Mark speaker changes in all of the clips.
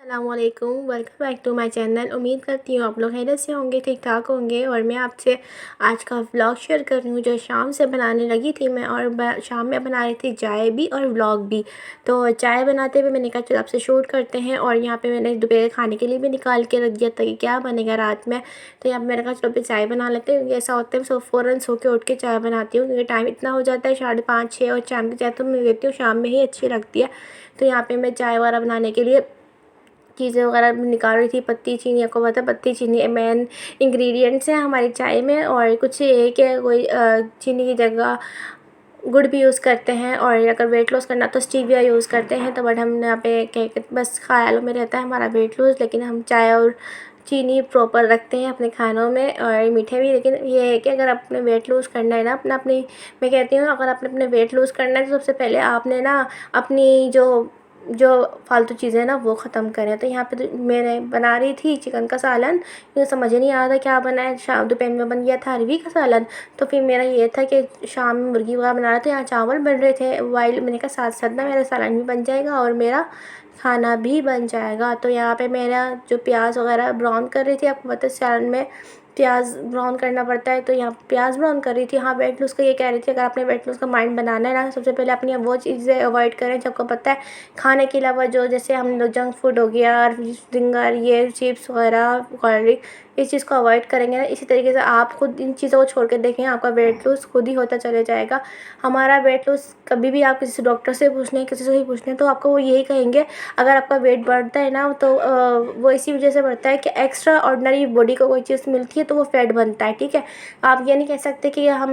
Speaker 1: अस्सलामुअलैकुम, welcome back to my channel. उम्मीद करती हूँ आप लोग खैरियत से होंगे, ठीक ठाक होंगे। और मैं आपसे आज का व्लॉग शेयर कर रही हूँ जो शाम से बनाने लगी थी मैं। और शाम में बना रही थी चाय भी और व्लॉग भी। तो चाय बनाते हुए मैंने कहा चलो आपसे शूट करते हैं। और यहाँ पे मैंने दोपहर खाने के लिए भी निकाल के रख दिया था कि क्या बनेगा रात में। तो यहाँ पर मैंने कहा चलो फिर चाय बना लेते हैं। ऐसा होता है फ़ौरन सो के उठ के चाय बनाती हूँ क्योंकि टाइम इतना हो जाता है 5:30 6। और शाम की चाय तो मैं लेती हूँ शाम में ही अच्छी लगती है। तो यहाँ पर मैं चाय वगैरह बनाने के लिए चीज़ें वगैरह निकाल रही थी। पत्ती चीनी, आपको पता है पत्ती चीनी मेन इंग्रेडिएंट्स हैं हमारी चाय में। और कुछ ये कि कोई चीनी की जगह गुड़ भी यूज़ करते हैं। और अगर वेट लॉस करना तो स्टीविया यूज़ करते हैं। तो बट हम यहाँ पे क्या बस ख्यालों में रहता है हमारा वेट लॉस, लेकिन हम चाय और चीनी प्रॉपर रखते हैं अपने खानों में और मीठे भी। लेकिन ये है कि अगर आपने वेट लॉस करना है ना अपनी मैं कहती हूँ अगर आपने अपने वेट लॉस करना है तो सबसे पहले आपने ना अपनी जो जो फालतू चीज़ें हैं ना वो ख़त्म करें। तो यहाँ पे तो मैंने बना रही थी चिकन का सालन। मुझे समझ ही नहीं आ रहा था क्या बनाए। शाम दोपहर में बन गया था अरवी का सालन। तो फिर मेरा ये था कि शाम में मुर्गी वगैरह बना रहे थे, यहाँ चावल बन रहे थे वाइल। मैंने कहा साथ साथ ना मेरा सालन भी बन जाएगा और मेरा खाना भी बन जाएगा। तो यहाँ पे मेरा जो प्याज वगैरह ब्राउन कर रही थी, आपको पता है सालन में प्याज ब्राउन करना पड़ता है। तो यहाँ प्याज ब्राउन कर रही थी। हाँ, वेट लॉस का ये कह रही थी अगर आपने वेट लॉस का माइंड बनाना है ना सबसे पहले अपनी वो चीज़ें अवॉइड करें जो आपको पता है खाने के अलावा जो जैसे हम लोग जंक फूड हो गया, फिंगर, ये चिप्स वगैरह, कोल्ड ड्रिंक, इस चीज़ को अवॉइड करेंगे ना इसी तरीके से आप खुद इन चीज़ों को छोड़ के देखें, आपका वेट लॉस खुद ही होता चले जाएगा। हमारा वेट लॉस कभी भी आप किसी डॉक्टर से पूछ लें, किसी से भी पूछ लें तो आपको वो यही कहेंगे अगर आपका वेट बढ़ता है ना तो वो इसी वजह से बढ़ता है कि एक्स्ट्रा ऑर्डिनरी बॉडी को कोई चीज़ मिलती है तो वो फैट बनता है। ठीक है, आप ये नहीं कह सकते कि हम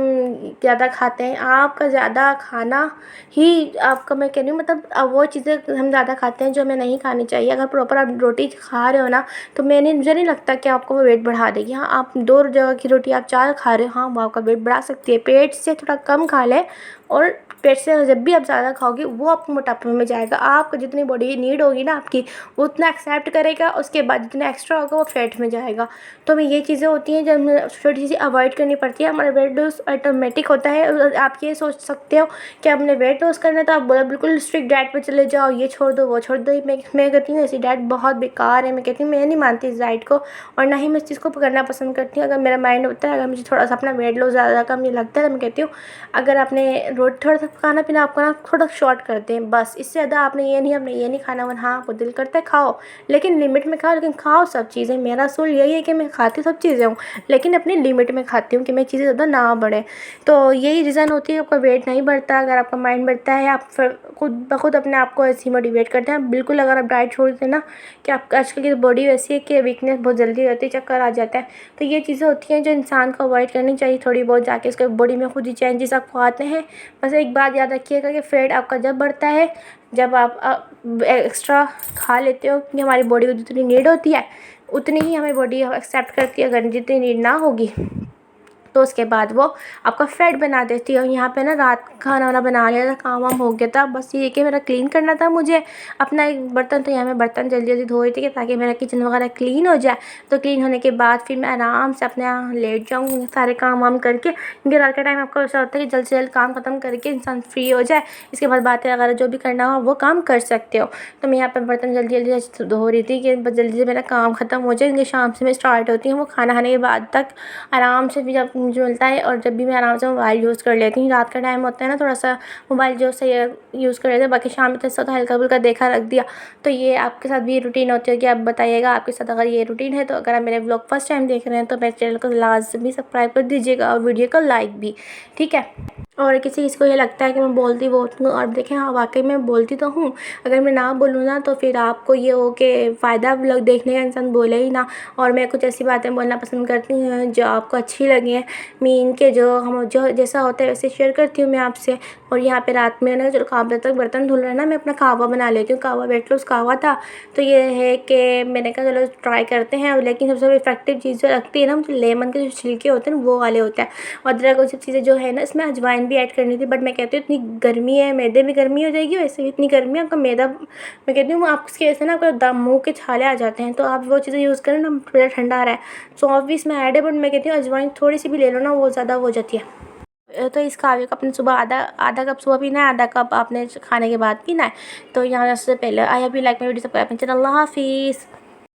Speaker 1: ज़्यादा खाते हैं। आपका ज़्यादा खाना ही आपका, मैं कह रही हूँ मतलब वो चीज़ें हम ज़्यादा खाते हैं जो हमें नहीं खानी चाहिए। अगर प्रॉपर आप रोटी खा रहे हो ना तो मुझे नहीं लगता कि आपको वो वेट बढ़ा देगी। हाँ, आप 2 जगह की रोटी आप 4 खा रहे हो, हाँ वो आपका वेट बढ़ा सकती है। पेट से थोड़ा कम खा लें और पेट से जब भी आप ज़्यादा खाओगे वो आपको मोटापे में जाएगा। आपको जितनी बॉडी नीड होगी ना आपकी वो उतना एक्सेप्ट करेगा, उसके बाद जितना एक्स्ट्रा होगा वो फैट में जाएगा। तो हमें ये चीज़ें होती हैं जो हमें छोटी चीज़ें अवॉइड करनी पड़ती है। हमारा वेट लॉस ऑटोमेटिक होता है। आप ये सोच सकते हो कि आपने वेट लॉस करना है तो आप बिल्कुल स्ट्रिक्ट डाइट पे चले जाओ, ये छोड़ दो वो छोड़ दो। मैं कहती हूँ ऐसी डाइट बहुत बेकार है। मैं कहती हूँ मैं नहीं मानती इस डाइट को और ना ही मैं इस चीज़ को करना पसंद करती हूँ। अगर मेरा माइंड होता है, अगर मुझे थोड़ा सा अपना वेट लॉस ज़्यादा कम ये लगता है तो मैं कहती हूँ अगर आपने थोड़ा सा खाना पीना आपको ना थोड़ा शॉर्ट कर दें बस। इससे ज़्यादा आपने ये नहीं खाना। हाँ, आपको दिल करता है खाओ लेकिन लिमिट में खाओ, लेकिन खाओ सब चीज़ें। मेरा असूल यही है कि मैं खाती सब चीज़ें हूँ लेकिन अपनी लिमिट में खाती हूँ कि मैं चीज़ें ज़्यादा ना बढ़े। तो यही रीज़न होती है आपका वेट नहीं बढ़ता। अगर आपका माइंड बढ़ता है आप फिर खुद ब खुद अपने आप को ऐसे ही मोटिवेट करते हैं बिल्कुल। अगर आप डाइट छोड़ दें ना कि आप आजकल की बॉडी वैसी है कि वीकनेस बहुत जल्दी रहती है, चक्कर आ जाता है। तो ये चीज़ें होती हैं जो इंसान को अवॉइड करनी चाहिए थोड़ी बहुत, जाके उसके बॉडी में खुद ही चेंजेस आपको आते हैं। बस एक बात याद रखिएगा कि फैट आपका जब बढ़ता है जब आप एक्स्ट्रा खा लेते हो कि हमारी बॉडी को जितनी नीड होती है उतनी ही हमें बॉडी एक्सेप्ट करती है। अगर जितनी नीड ना होगी तो उसके बाद वो आपका फैट बना देती है। और यहाँ पे ना रात खाना वाना बना लिया था, काम वाम हो गया था, बस ये कि मेरा क्लीन करना था मुझे अपना एक बर्तन। तो यहाँ मैं बर्तन जल्दी जल्दी धो रही थी ताकि मेरा किचन वगैरह क्लीन हो जाए। तो क्लीन होने के बाद फिर मैं आराम से अपने यहाँ लेट जाऊँ सारे काम वाम करके, क्योंकि रात का टाइम आपको ऐसा होता है कि जल्द से जल्द काम ख़त्म करके इंसान फ्री हो जाए, इसके बाद बातें वगैरह जो भी करना हो वो काम कर सकते हो। तो मैं यहाँ पर बर्तन जल्दी जल्दी धो रही थी कि बस जल्दी से मेरा काम ख़त्म हो जाए, क्योंकि शाम से मैं स्टार्ट होती हूँ वो खाना खाने के बाद तक आराम से भी जब मुझे मिलता है। और जब भी मैं आराम से मोबाइल यूज़ कर लेती हूँ, रात का टाइम होता है ना थोड़ा सा मोबाइल जो सही यूज़ कर लेते हैं, बाकी शाम में तो ऐसा होता है हल्का फुल्का देखा रख दिया। तो ये आपके साथ भी रूटीन होती है कि आप बताइएगा आपके साथ अगर ये रूटीन है। तो अगर आप मेरे ब्लॉग फर्स्ट टाइम देख रहे हैं तो मेरे चैनल को लाजमी सब्सक्राइब कर दीजिएगा और वीडियो को लाइक भी, ठीक है। और किसी को ये लगता है कि मैं बोलती बहुत हूँ और देखें हाँ वाकई में बोलती तो हूँ। अगर मैं ना बोलूँ ना तो फिर आपको ये हो कि फ़ायदा व्लॉग देखने का इंसान बोले ही ना। और मैं कुछ ऐसी बातें बोलना पसंद करती हूँ जो आपको अच्छी लगें, मीन के जो जैसा होता है वैसे शेयर करती हूँ मैं आपसे। और यहाँ पे रात में ना जो काफ़ी तक बर्तन धुल रहा है ना मैं अपना कहवा बना लेती हूँ। कहवा वेट लॉस कहवा था। तो ये है कि मैंने कहा चलो ट्राई करते हैं। लेकिन सबसे इफेक्टिव चीज़ जो लगती है ना मुझे लेमन के जो छिलके होते हैं वो वाले होते हैं। और अदरक और सब चीज़ें जो है ना इसमें अजवाइन भी ऐड करनी थी, बट मैं कहती हूँ इतनी गर्मी है मैदे में गर्मी हो जाएगी, वैसे भी इतनी गर्मी है आपका मैदा, मैं कहती हूँ आप उसकी वजह से ना आपका दम मुँह के छाले आ जाते हैं। तो आप वो चीज़ें यूज़ करें ना, थोड़ा ठंडा आ रहा है, सौंफ भी इसमें ऐड है, बट मैं कहती हूँ अजवाइन थोड़ी सी भी ले लो ना वो ज़्यादा हो जाती है। तो इस काहवे को अपने सुबह आधा आधा कप सुबह पीना है, आधा कप आपने खाने के बाद पीना है। तो यहाँ से पहले I hope you like my video, subscribe my channel. अल्लाह हाफिज़।